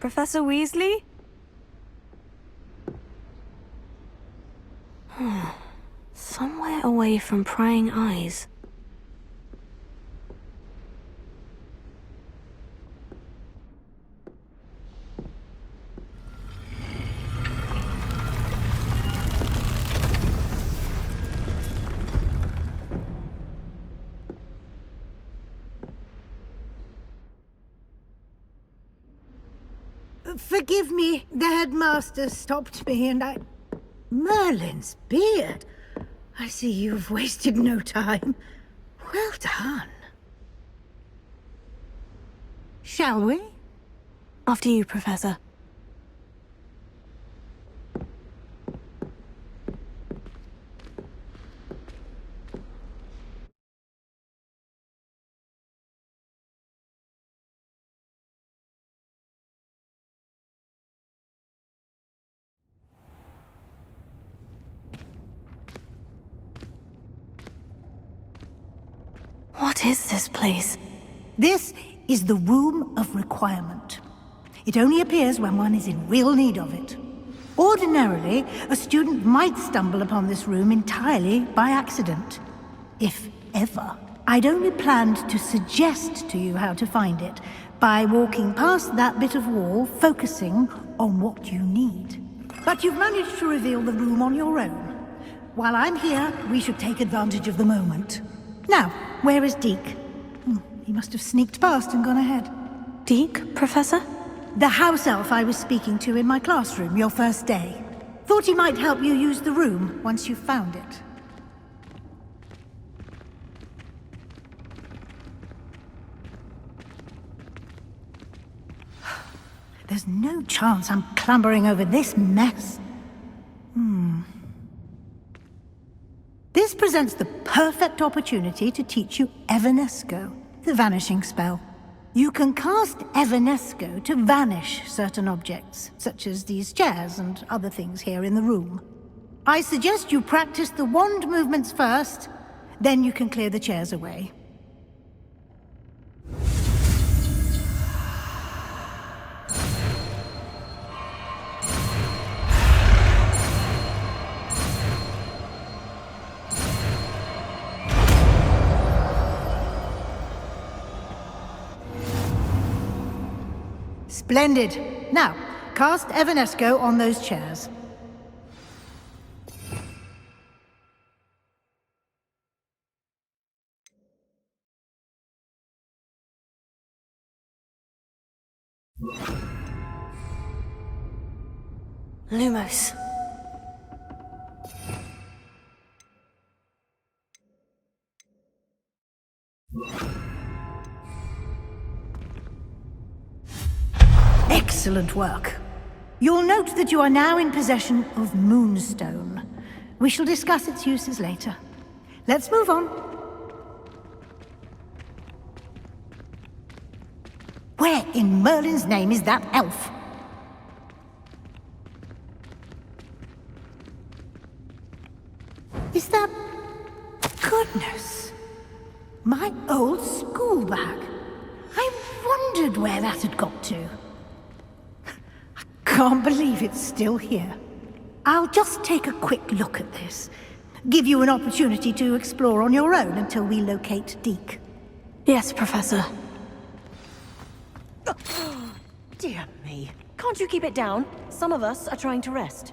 Professor Weasley? Somewhere away from prying eyes. Forgive me, the headmaster stopped me and I... Merlin's beard! I see you've wasted no time. Well done. Shall we? After you, Professor. What is this place? This is the Room of Requirement. It only appears when one is in real need of it. Ordinarily, a student might stumble upon this room entirely by accident. If ever. I'd only planned to suggest to you how to find it by walking past that bit of wall, focusing on what you need. But you've managed to reveal the room on your own. While I'm here, we should take advantage of the moment. Now, where is Deke? He must have sneaked past and gone ahead. Deke, Professor? The house elf I was speaking to in my classroom your first day. Thought he might help you use the room once you've found it. There's no chance I'm clambering over this mess. This presents the perfect opportunity to teach you Evanesco, the vanishing spell. You can cast Evanesco to vanish certain objects, such as these chairs and other things here in the room. I suggest you practice the wand movements first, then you can clear the chairs away. Splendid. Now, cast Evanesco on those chairs. Lumos. Excellent work. You'll note that you are now in possession of Moonstone. We shall discuss its uses later. Let's move on. Where in Merlin's name is that elf? Is that... Goodness! My old school bag. I wondered where that had got to. Can't believe it's still here. I'll just take a quick look at this. Give you an opportunity to explore on your own until we locate Deke. Yes, Professor. Dear me. Can't you keep it down? Some of us are trying to rest.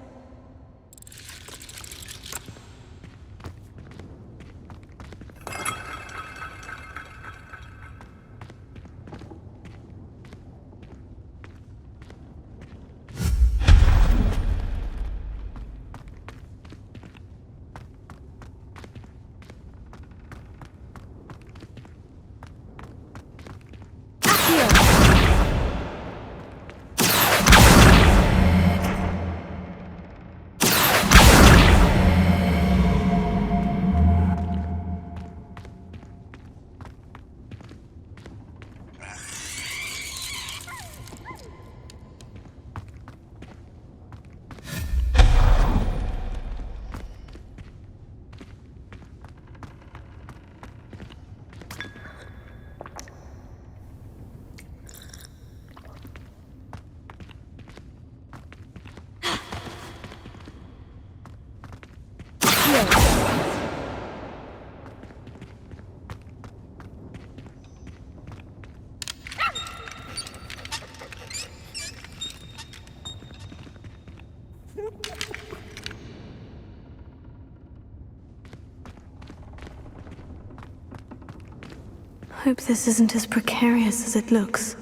Hope this isn't as precarious as it looks.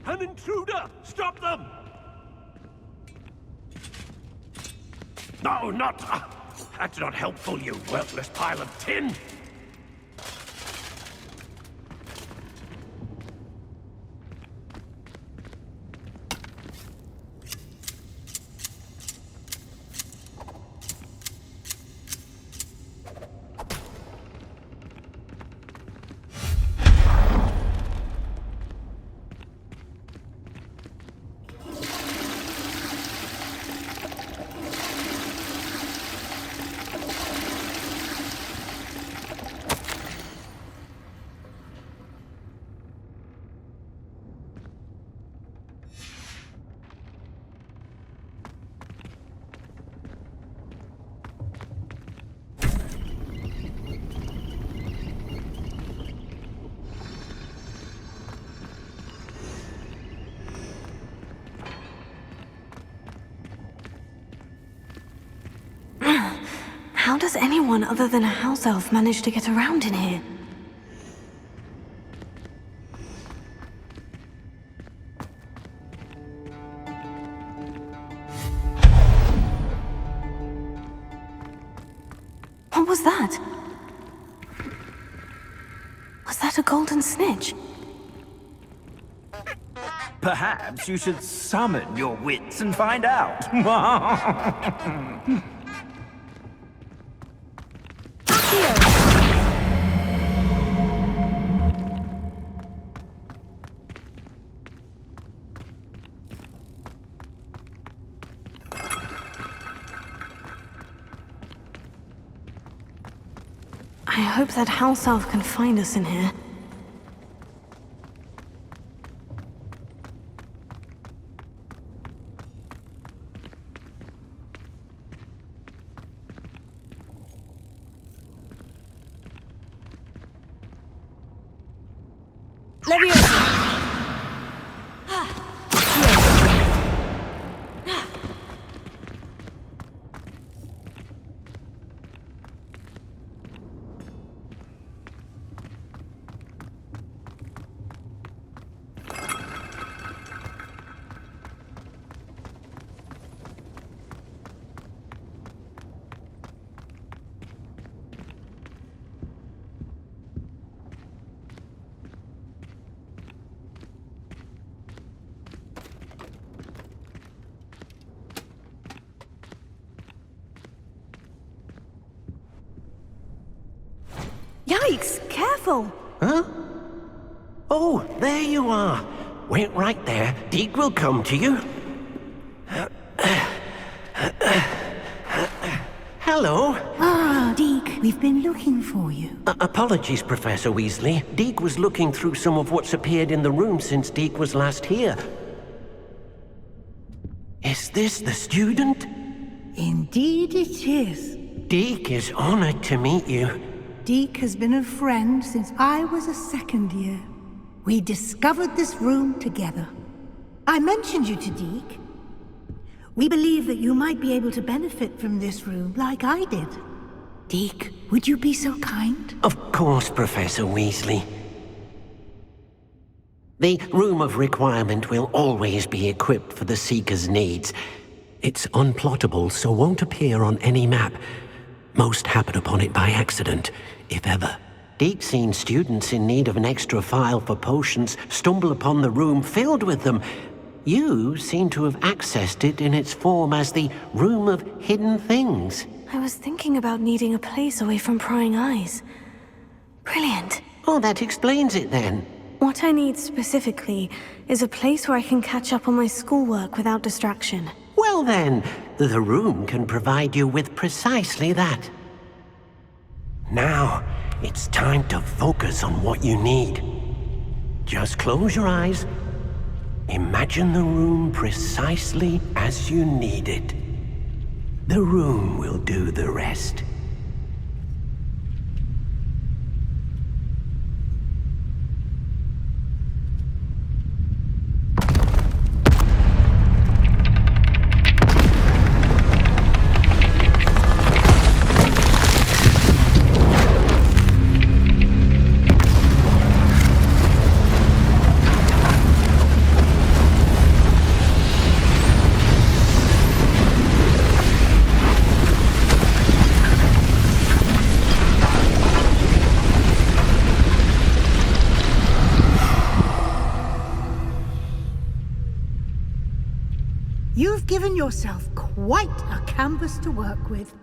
An intruder! Stop them! No, not... that's not helpful, you worthless pile of tin! How does anyone other than a house elf manage to get around in here? What was that? Was that a golden snitch? Perhaps you should summon your wits and find out. I hope that house elf can find us in here. Yikes! Careful! Huh? Oh, there you are. Wait right there. Deke will come to you. Hello. Ah, Deke, we've been looking for you. Apologies, Professor Weasley. Deke was looking through some of what's appeared in the room since Deke was last here. Is this the student? Indeed it is. Deke is honored to meet you. Deke has been a friend since I was a second year. We discovered this room together. I mentioned you to Deke. We believe that you might be able to benefit from this room like I did. Deke, would you be so kind? Of course, Professor Weasley. The Room of Requirement will always be equipped for the Seeker's needs. It's unplottable, so won't appear on any map. Most happen upon it by accident, if ever. Deke's seen students in need of an extra file for potions stumble upon the room filled with them. You seem to have accessed it in its form as the Room of Hidden Things. I was thinking about needing a place away from prying eyes. Brilliant. Oh, that explains it then. What I need specifically is a place where I can catch up on my schoolwork without distraction. Well then, the room can provide you with precisely that. Now, it's time to focus on what you need. Just close your eyes. Imagine the room precisely as you need it. The room will do the rest. given yourself quite a canvas to work with.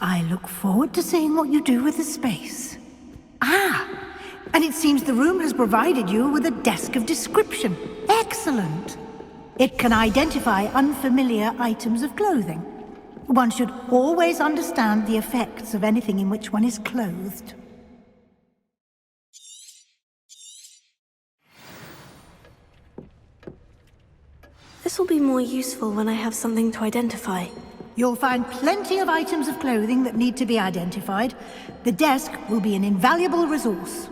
I look forward to seeing what you do with the space. Ah, and it seems the room has provided you with a desk of description. Excellent! It can identify unfamiliar items of clothing. One should always understand the effects of anything in which one is clothed. This will be more useful when I have something to identify. You'll find plenty of items of clothing that need to be identified. The desk will be an invaluable resource.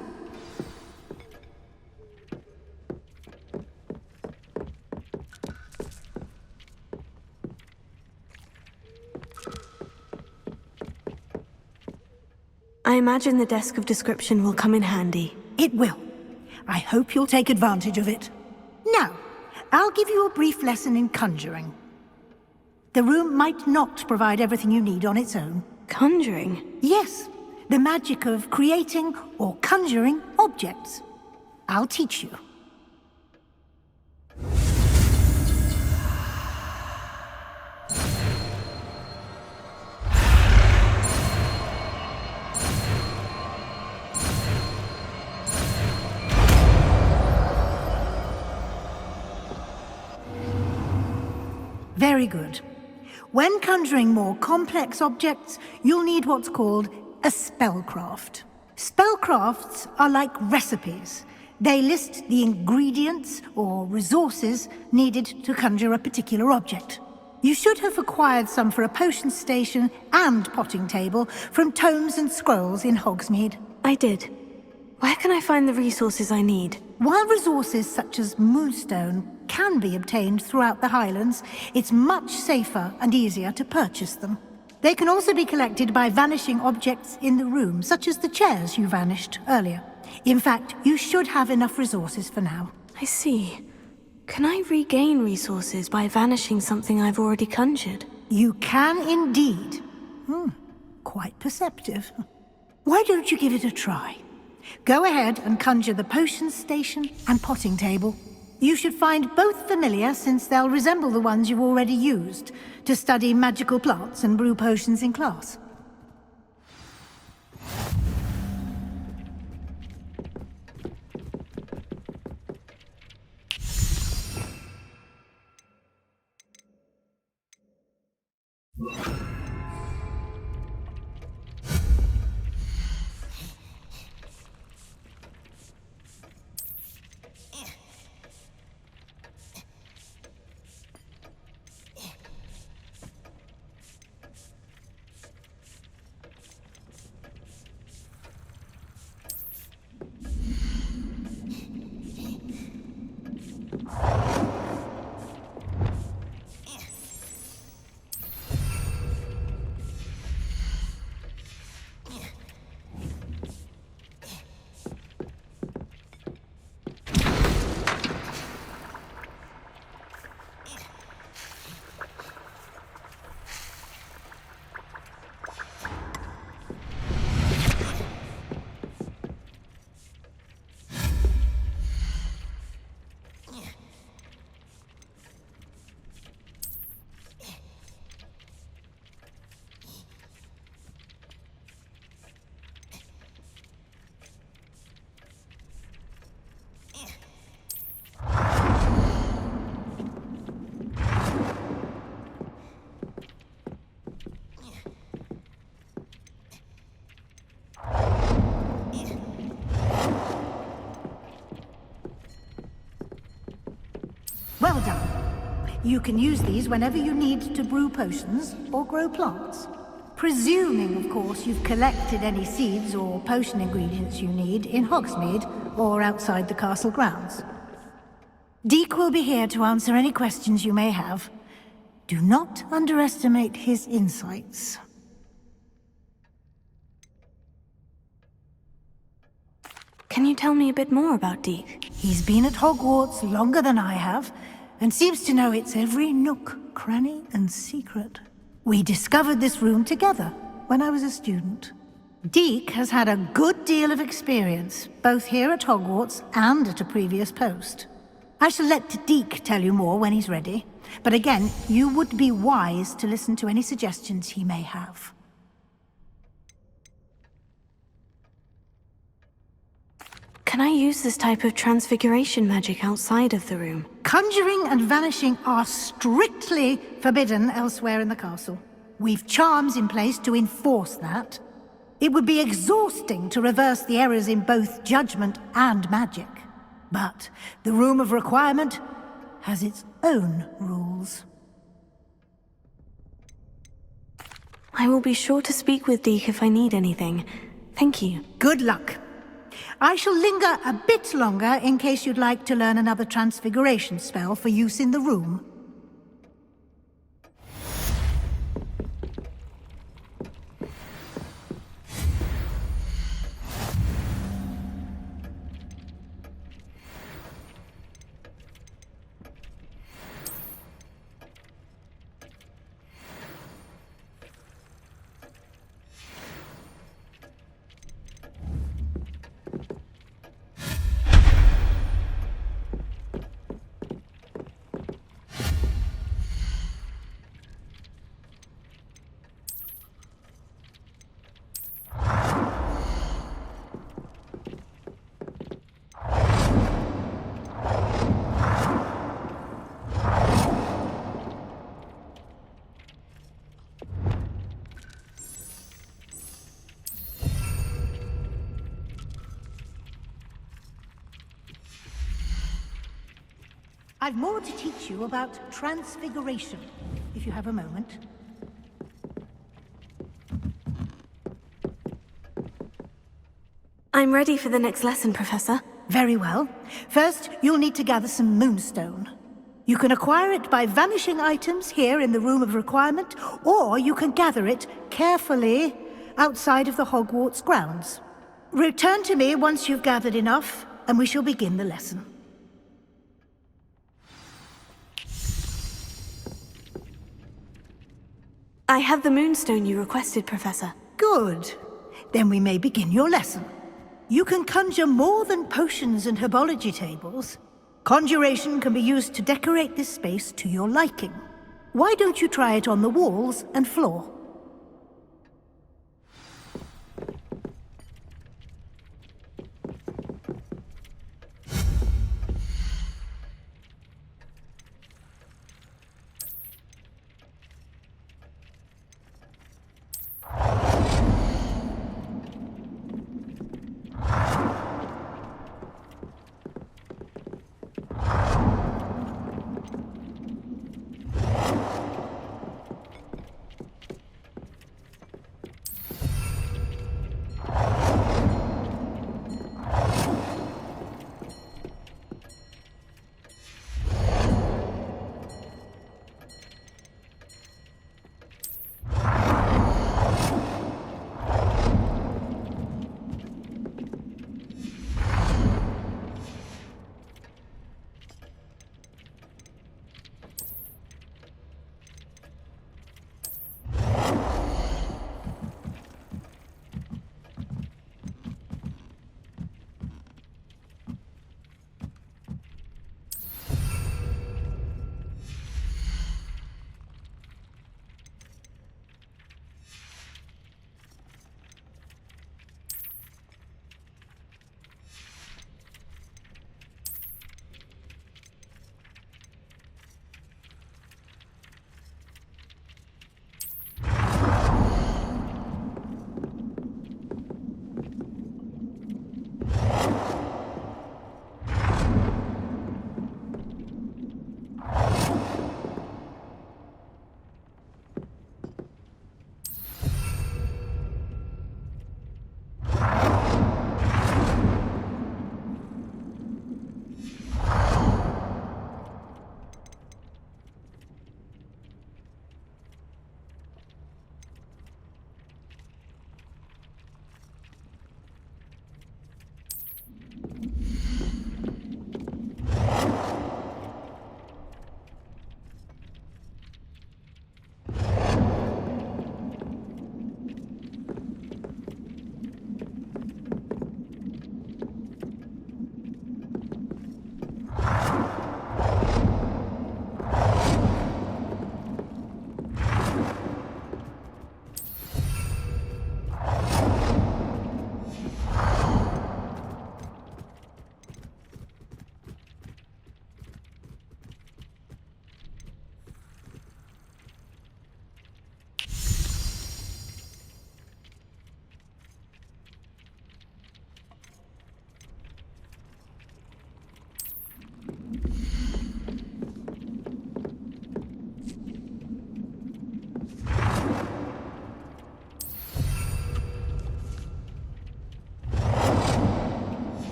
I imagine the desk of description will come in handy. It will. I hope you'll take advantage of it. Now, I'll give you a brief lesson in conjuring. The room might not provide everything you need on its own. Conjuring? Yes, the magic of creating or conjuring objects. I'll teach you. Very good. When conjuring more complex objects, you'll need what's called a spellcraft. Spellcrafts are like recipes. They list the ingredients or resources needed to conjure a particular object. You should have acquired some for a potion station and potting table from tomes and scrolls in Hogsmeade. I did. Where can I find the resources I need? While resources such as moonstone can be obtained throughout the Highlands, it's much safer and easier to purchase them. They can also be collected by vanishing objects in the room, such as the chairs you vanished earlier. In fact, you should have enough resources for now. I see. Can I regain resources by vanishing something I've already conjured? You can indeed. Quite perceptive. Why don't you give it a try? Go ahead and conjure the potion station and potting table. You should find both familiar, since they'll resemble the ones you've already used to study magical plants and brew potions in class. Well done. You can use these whenever you need to brew potions or grow plants. Presuming, of course, you've collected any seeds or potion ingredients you need in Hogsmeade or outside the castle grounds. Deek will be here to answer any questions you may have. Do not underestimate his insights. Can you tell me a bit more about Deek? He's been at Hogwarts longer than I have, and seems to know its every nook, cranny, and secret. We discovered this room together when I was a student. Deke has had a good deal of experience, both here at Hogwarts and at a previous post. I shall let Deke tell you more when he's ready, but again, you would be wise to listen to any suggestions he may have. Can I use this type of transfiguration magic outside of the room? Conjuring and vanishing are strictly forbidden elsewhere in the castle. We've charms in place to enforce that. It would be exhausting to reverse the errors in both judgment and magic. But the Room of Requirement has its own rules. I will be sure to speak with Deke if I need anything. Thank you. Good luck. I shall linger a bit longer in case you'd like to learn another transfiguration spell for use in the room. I've more to teach you about transfiguration, if you have a moment. I'm ready for the next lesson, Professor. Very well. First, you'll need to gather some moonstone. You can acquire it by vanishing items here in the Room of Requirement, or you can gather it carefully outside of the Hogwarts grounds. Return to me once you've gathered enough, and we shall begin the lesson. I have the moonstone you requested, Professor. Good. Then we may begin your lesson. You can conjure more than potions and herbology tables. Conjuration can be used to decorate this space to your liking. Why don't you try it on the walls and floor?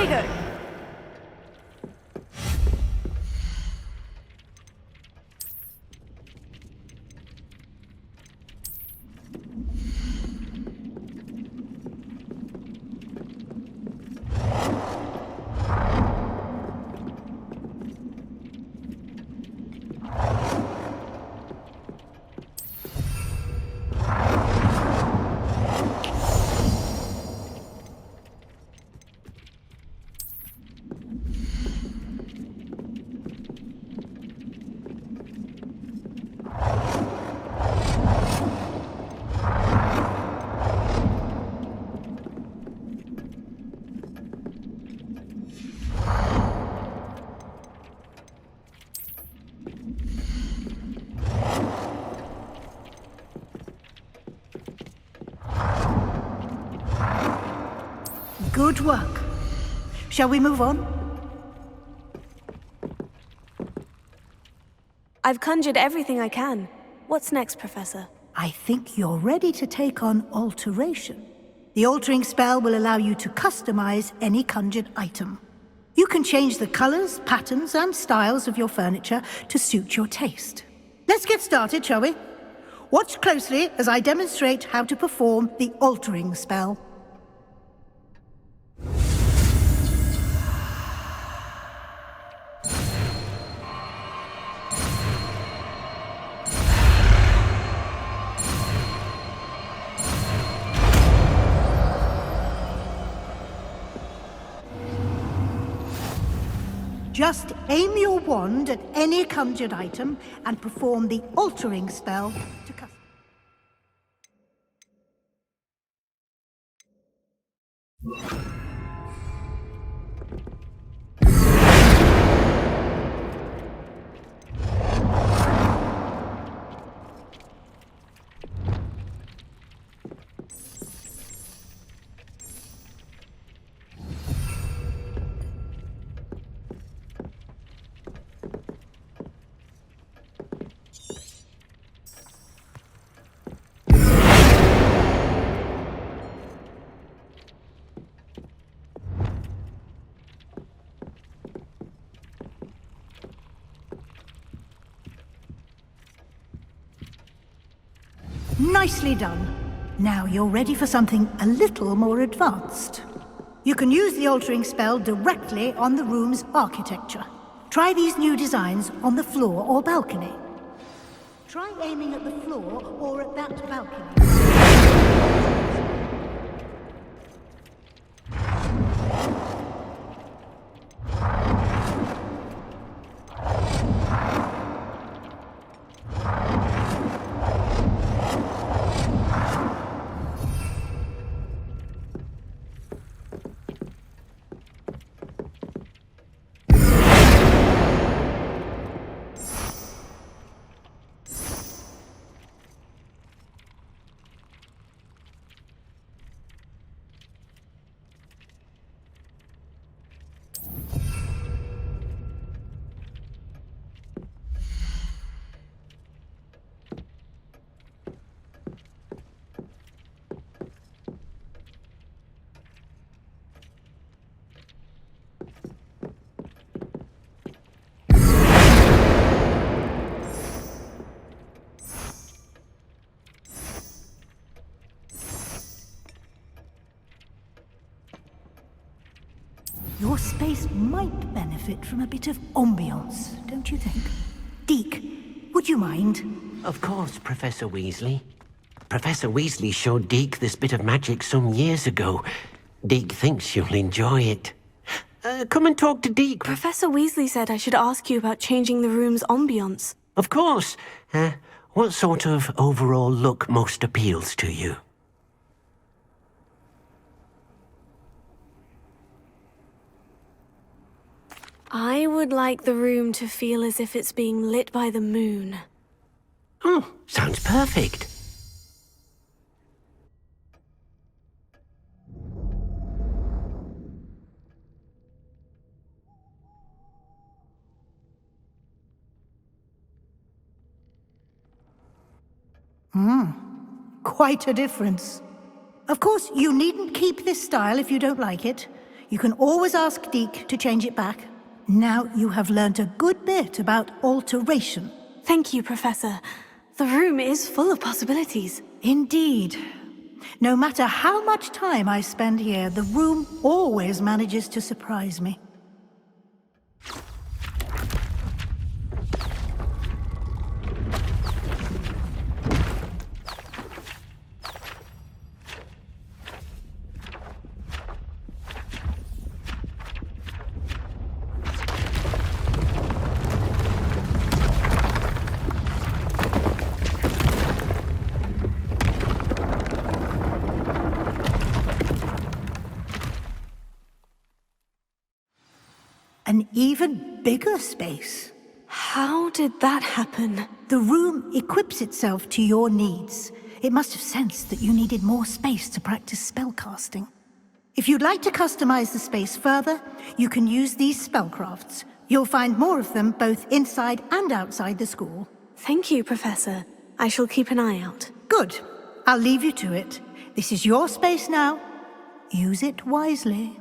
There you go. Good work. Shall we move on? I've conjured everything I can. What's next, Professor? I think you're ready to take on alteration. The altering spell will allow you to customize any conjured item. You can change the colors, patterns, and styles of your furniture to suit your taste. Let's get started, shall we? Watch closely as I demonstrate how to perform the altering spell. Just aim your wand at any conjured item and perform the altering spell to custom. Nicely done. Now you're ready for something a little more advanced. You can use the altering spell directly on the room's architecture. Try these new designs on the floor or balcony. Try aiming at the floor or at that balcony. Your space might benefit from a bit of ambiance, don't you think? Deke, would you mind? Of course, Professor Weasley. Professor Weasley showed Deke this bit of magic some years ago. Deke thinks you'll enjoy it. Come and talk to Deke. Professor Weasley said I should ask you about changing the room's ambiance. Of course. What sort of overall look most appeals to you? I would like the room to feel as if it's being lit by the moon. Oh, sounds perfect. Quite a difference. Of course, you needn't keep this style if you don't like it. You can always ask Deke to change it back. Now you have learnt a good bit about alteration. Thank you, Professor. The room is full of possibilities. Indeed. No matter how much time I spend here, the room always manages to surprise me. An even bigger space. How did that happen? The room equips itself to your needs. It must have sensed that you needed more space to practice spellcasting. If you'd like to customize the space further, you can use these spellcrafts. You'll find more of them both inside and outside the school. Thank you, Professor. I shall keep an eye out. Good. I'll leave you to it. This is your space now. Use it wisely.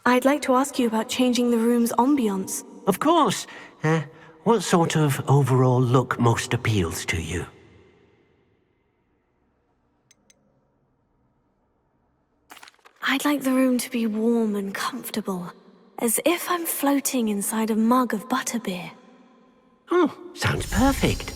I'd like to ask you about changing the room's ambiance. Of course. What sort of overall look most appeals to you? I'd like the room to be warm and comfortable, as if I'm floating inside a mug of butterbeer. Oh, sounds perfect.